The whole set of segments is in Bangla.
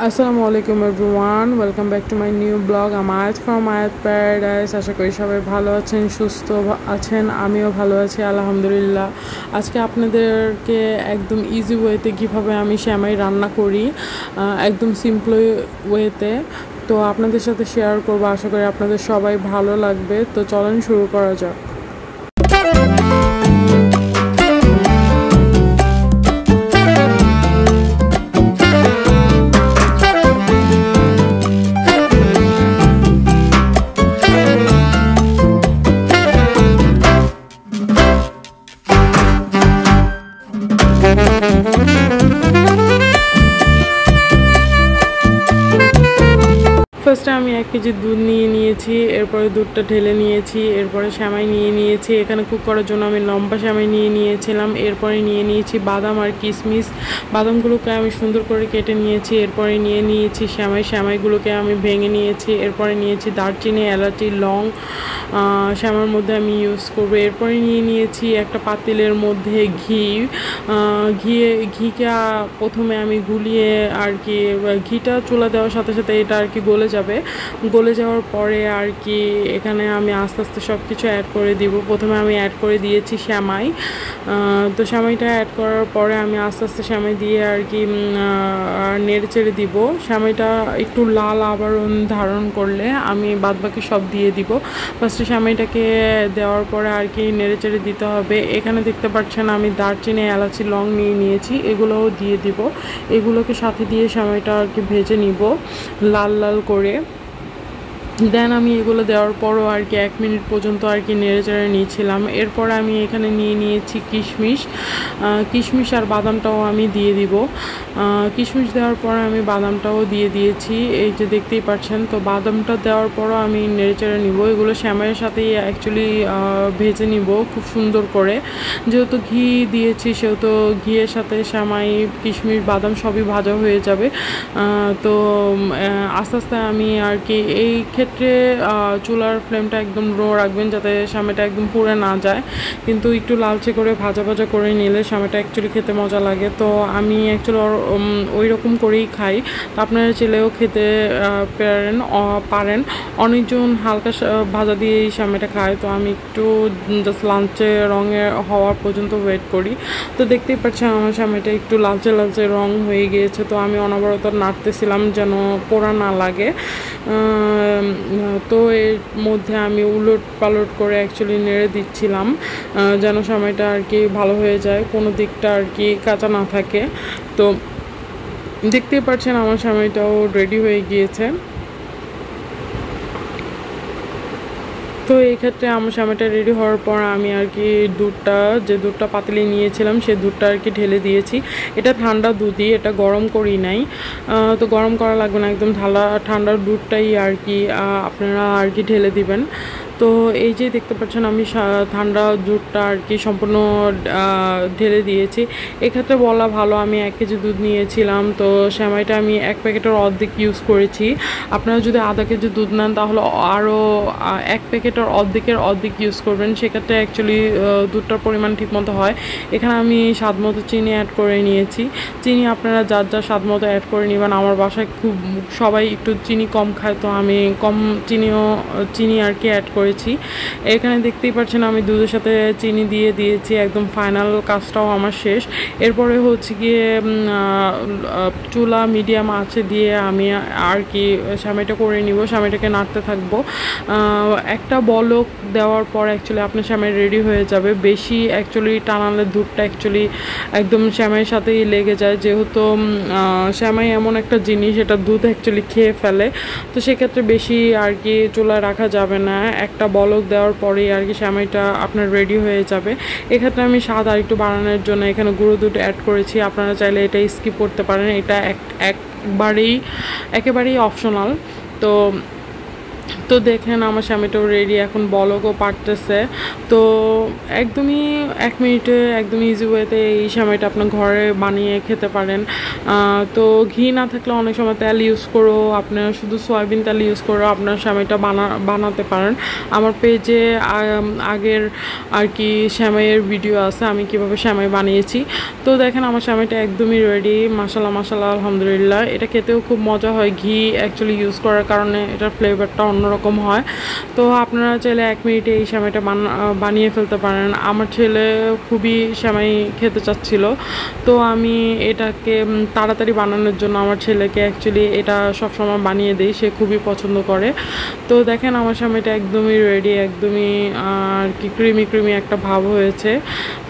আসসালামু আলাইকুম everyone, welcome back to my new blog আমায়াত ফ্রম আয়াত প্যারাডাইস। আশা করি সবাই ভালো আছেন, সুস্থ আছেন। আমিও ভালো আছি আলহামদুলিল্লাহ। আজকে আপনাদেরকে একদম ইজি ওয়েতে কীভাবে আমি সেমাই রান্না করি, একদম সিম্পল ওয়েতে, তো আপনাদের সাথে শেয়ার করবো। আশা করি আপনাদের সবাই ভালো লাগবে। তো চলেন শুরু করা যাক। ফার্স্টে আমি 1 কেজি দুধ নিয়ে নিয়েছি, এরপরে দুধটা ঢেলে নিয়েছি, এরপরে সেমাই নিয়ে নিয়েছি। এখানে কুক করার জন্য আমি লম্বা সেমাই নিয়ে নিয়েছিলাম। এরপরে নিয়ে নিয়েছি বাদাম আর কিশমিশ। বাদামগুলোকে আমি সুন্দর করে কেটে নিয়েছি। এরপরে নিয়ে নিয়েছি সেমাইগুলোকে আমি ভেঙে নিয়েছি। এরপরে নিয়েছি দারচিনি, এলাচি, লং সেমাইয়ের মধ্যে আমি ইউজ করবো। এরপরে নিয়ে নিয়েছি একটা পাতিলের মধ্যে ঘিকে প্রথমে আমি গুলিয়ে আর কি, ঘিটা চুলা দেওয়ার সাথে সাথে এটা আর কি গলে যাওয়ার পরে আর কি এখানে আমি আস্তে আস্তে সব কিছু অ্যাড করে দিব। প্রথমে আমি অ্যাড করে দিয়েছি সেমাই। তো সেমাইটা অ্যাড করার পরে আমি আস্তে আস্তে সেমাই দিয়ে আর কি নেড়ে চেড়ে দিব। সেমাইটা একটু লাল আবরণ ধারণ করলে আমি বাদবাকি সব দিয়ে দিব। ফার্স্টে সেমাইটাকে দেওয়ার পরে আর কি নেড়ে চেড়ে দিতে হবে। এখানে দেখতে পাচ্ছেন আমি দারচিনি, এলাচি, লং নিয়ে নিয়েছি, এগুলোও দিয়ে দিব। এগুলোকে সাথে দিয়ে সেমাইটা আর কি ভেজে নিব লাল লাল করে। দেন আমি এগুলো দেওয়ার পরও আর কি 1 মিনিট পর্যন্ত আর কি নেড়ে চেড়ে নিয়েছিলাম। এরপর আমি এখানে নিয়ে নিয়েছি কিশমিশ আর বাদামটাও আমি দিয়ে দিব। কিশমিশ দেওয়ার পর আমি বাদামটাও দিয়ে দিয়েছি, এই যে দেখতেই পাচ্ছেন। তো বাদামটা দেওয়ার পরও আমি নেড়ে চেড়ে নিব। এগুলো সেমাইয়ের সাথেই অ্যাকচুয়ালি ভেজে নিব খুব সুন্দর করে। যেহেতু ঘি দিয়েছি সেহেতু ঘিয়ের সাথে সেমাই, কিশমিশ, বাদাম সবই ভাজা হয়ে যাবে। তো আস্তে আস্তে আমি আর কি এই ক্ষেত্রে চুলার ফ্লেমটা একদম লো রাখবেন যাতে সেমাইটা একদম পুড়ে না যায়, কিন্তু একটু লালচে করে ভাজা করে নিলে সেমাইটা অ্যাকচুয়ালি খেতে মজা লাগে। তো আমি অ্যাকচুয়ালি ওই রকম করেই খাই। তো আপনারা চাইলেও খেতে পারেন। অনেকজন হালকা ভাজা দিয়ে এই সেমাইটা খায়, তো আমি একটু জাস্ট লালচে রঙের হওয়ার পর্যন্ত ওয়েট করি। তো দেখতেই পাচ্ছেন আমার সেমাইটা একটু লালচে লালচে রং হয়ে গিয়েছে। তো আমি অনবরত নাড়তেছিলাম যেন পোড়া না লাগে। তো এর মধ্যে আমি উলট পালট করে অ্যাকচুয়ালি নেড়ে দিচ্ছিলাম যেন সেমাইটা আর কি ভালো হয়ে যায়, কোনো দিকটা আর কি কাঁচা না থাকে। তো দেখতেই পাচ্ছেন আমার সেমাইটাও রেডি হয়ে গিয়েছে। তো এই ক্ষেত্রে আমার সেমাইটা রেডি হওয়ার পর আমি আর কি দুধটা পাতিলে নিয়েছিলাম সেই দুধটা আর কি ঢেলে দিয়েছি। এটা ঠান্ডা দুধই, এটা গরম করি নাই। তো গরম করা লাগবে না, একদম ঠান্ডা দুধটাই আর কি আপনারা আর কি ঢেলে দিবেন। তো এই যে দেখতে পাচ্ছেন আমি ঠান্ডা দুধটা আর কি সম্পূর্ণ ঢেলে দিয়েছি। এক্ষেত্রে বলা ভালো আমি 1 কেজি দুধ নিয়েছিলাম, তো সেমাইটা আমি 1 প্যাকেটের অর্ধেক ইউজ করেছি। আপনারা যদি আধা কেজি দুধ নেন তাহলে আরও 1 প্যাকেটের অর্ধেক ইউজ করবেন, সেক্ষেত্রে অ্যাকচুয়ালি দুধটার পরিমাণ ঠিকমতো হয়। এখানে আমি স্বাদ মতো চিনি অ্যাড করে নিয়েছি। চিনি আপনারা যার স্বাদ মতো অ্যাড করে নেবেন। আমার বাসায় খুব সবাই একটু চিনি কম খায়, তো আমি কম চিনি আর কি অ্যাড করেছি। এখানে দেখতেই পাচ্ছেন আমি দুধের সাথে চিনি দিয়ে দিয়েছি, একদম ফাইনাল কাজটাও আমার শেষ। এরপরে হচ্ছে গিয়ে চুলা মিডিয়াম আঁচে দিয়ে আমি আর কি সেমাইটা করে নিব। সেমাইটাকে নাড়তে থাকবো। একটা বলক দেওয়ার পর অ্যাকচুয়ালি আপনার সেমাই রেডি হয়ে যাবে। বেশি অ্যাকচুয়ালি টানালে দুধটা অ্যাকচুয়ালি একদম সেমাইয়ের সাথেই লেগে যায়, যেহেতু সেমাই এমন একটা জিনিস এটা দুধ অ্যাকচুয়ালি খেয়ে ফেলে। তো সেক্ষেত্রে বেশি আর কি চুলায় রাখা যাবে না। একটা বলক দেওয়ার পরেই আর কি সেমাইটা আপনার রেডি হয়ে যাবে। এক্ষেত্রে আমি স্বাদ আর একটু বাড়ানোর জন্য এখানে গুঁড়ো দুধ অ্যাড করেছি। আপনারা চাইলে এটা স্কিপ করতে পারেন, এটা একেবারেই অপশনাল। তো তো দেখেন আমার স্বামীটাও রেডি, এখন বলকও পারতেছে। তো একদমই 1 মিনিটে একদম ইজি ওয়েতে এই স্যামাইটা আপনার ঘরে বানিয়ে খেতে পারেন। তো ঘি না থাকলে অনেক সময় তেল ইউজ করো, আপনার শুধু সয়াবিন তেল ইউজ করো আপনার স্যামাইটা বানাতে পারেন। আমার পেজে আগের আর কি স্যামাইয়ের ভিডিও আছে, আমি কিভাবে স্যামাই বানিয়েছি। তো দেখেন আমার স্যামাইটা একদমই রেডি, মাশাল্লাহ মাশাল্লাহ আলহামদুলিল্লাহ। এটা খেতেও খুব মজা হয়, ঘি অ্যাকচুয়ালি ইউজ করার কারণে এটার ফ্লেভারটা অন্যরকম হয়। তো আপনারা চাইলে 1 মিনিটে এই স্যামাইটা বানিয়ে ফেলতে পারেন। আমার ছেলে খুবই স্যামাই খেতে চাচ্ছিল, তো আমি এটাকে তাড়াতাড়ি বানানোর জন্য আমার ছেলেকে অ্যাকচুয়ালি এটা সবসময় বানিয়ে দিই, সে খুবই পছন্দ করে। তো দেখেন আমার স্যামাইটা একদমই রেডি, একদমই আর কি ক্রিমি একটা ভাব হয়েছে।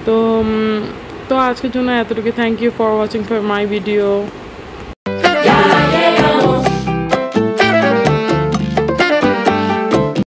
তো তো আজকের জন্য এতটুকু। Thank you for watching for my video.